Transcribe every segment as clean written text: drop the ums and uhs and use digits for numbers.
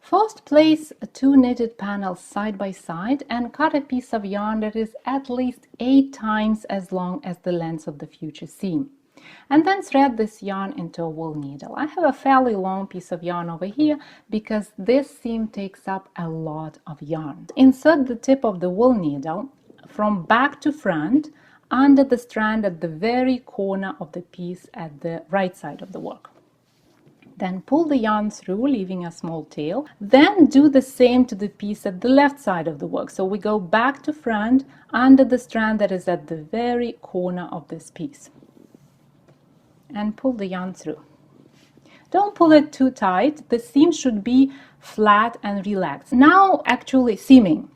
First, place two knitted panels side by side and cut a piece of yarn that is at least 8 times as long as the length of the future seam. And then thread this yarn into a wool needle. I have a fairly long piece of yarn over here because this seam takes up a lot of yarn. Insert the tip of the wool needle from back to front under the strand at the very corner of the piece at the right side of the work. Then pull the yarn through, leaving a small tail. Then do the same to the piece at the left side of the work. So we go back to front under the strand that is at the very corner of this piece. And pull the yarn through. Don't pull it too tight. The seam should be flat and relaxed. Now, actually seaming.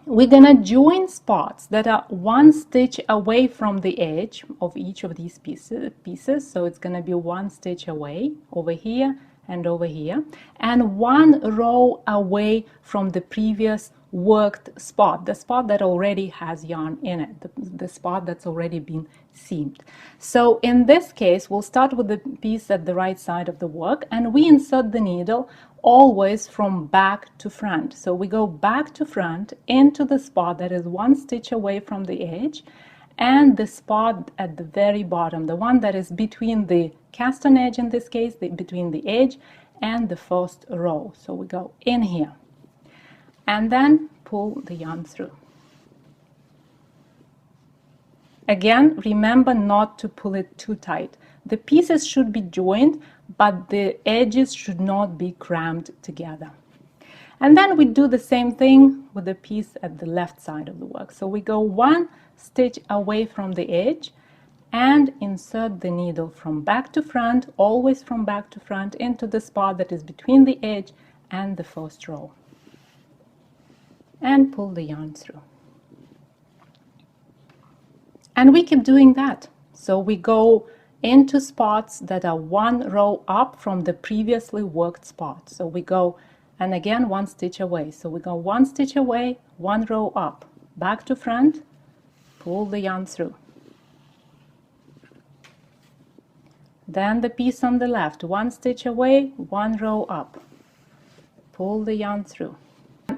We're gonna join spots that are 1 stitch away from the edge of each of these pieces. So it's gonna be 1 stitch away over here and over here, and 1 row away from the previous worked spot, the spot that already has yarn in it, the spot that's already been seamed. So in this case, we'll start with the piece at the right side of the work, and we insert the needle always from back to front. So we go back to front into the spot that is 1 stitch away from the edge, and the spot at the very bottom, the one that is between the cast on edge, in this case, between the edge and the first row. So we go in here and then pull the yarn through. Again, remember not to pull it too tight. The pieces should be joined, but the edges should not be crammed together. And then we do the same thing with the piece at the left side of the work. So we go 1 stitch away from the edge and insert the needle from back to front, always from back to front, into the spot that is between the edge and the first row. And pull the yarn through. And we keep doing that. So we go into spots that are 1 row up from the previously worked spot. So we go, and again 1 stitch away. So we go 1 stitch away, 1 row up, back to front, pull the yarn through. Then the piece on the left, 1 stitch away, 1 row up, pull the yarn through.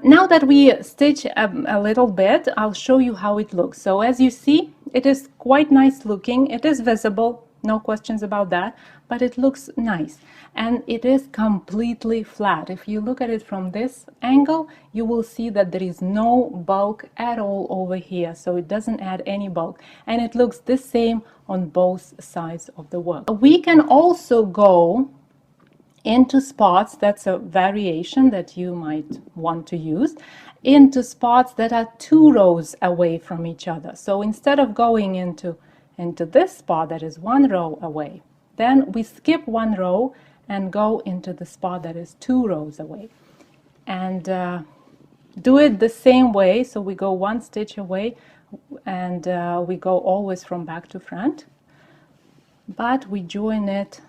Now that we stitch a little bit, I'll show you how it looks. So as you see, it is quite nice looking. It is visible, no questions about that, but it looks nice. And it is completely flat. If you look at it from this angle, you will see that there is no bulk at all over here. So it doesn't add any bulk. And it looks the same on both sides of the work. We can also go into spots, that's a variation that you might want to use, into spots that are 2 rows away from each other. So instead of going into this spot that is 1 row away, then we skip 1 row and go into the spot that is 2 rows away. And do it the same way. So we go 1 stitch away and we go always from back to front, but we join it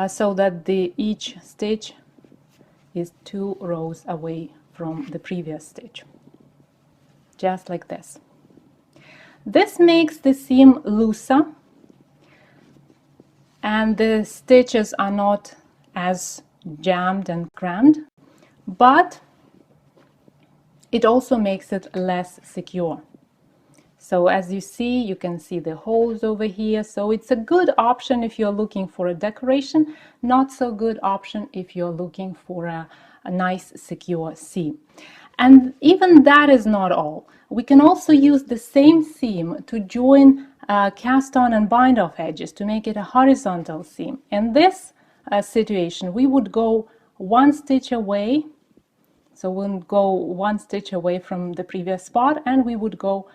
so that each stitch is 2 rows away from the previous stitch, just like this. This makes the seam looser and the stitches are not as jammed and crammed, but it also makes it less secure. So as you see, you can see the holes over here. So it's a good option if you're looking for a decoration, not so good option if you're looking for a nice secure seam. And even that is not all. We can also use the same seam to join cast on and bind off edges to make it a horizontal seam. In this situation, we would go 1 stitch away. So we'll go 1 stitch away from the previous spot, and we would go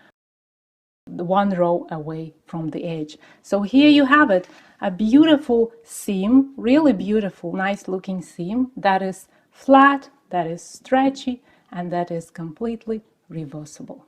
1 row away from the edge. So here you have it, a beautiful seam, really beautiful, nice looking seam that is flat, that is stretchy, and that is completely reversible.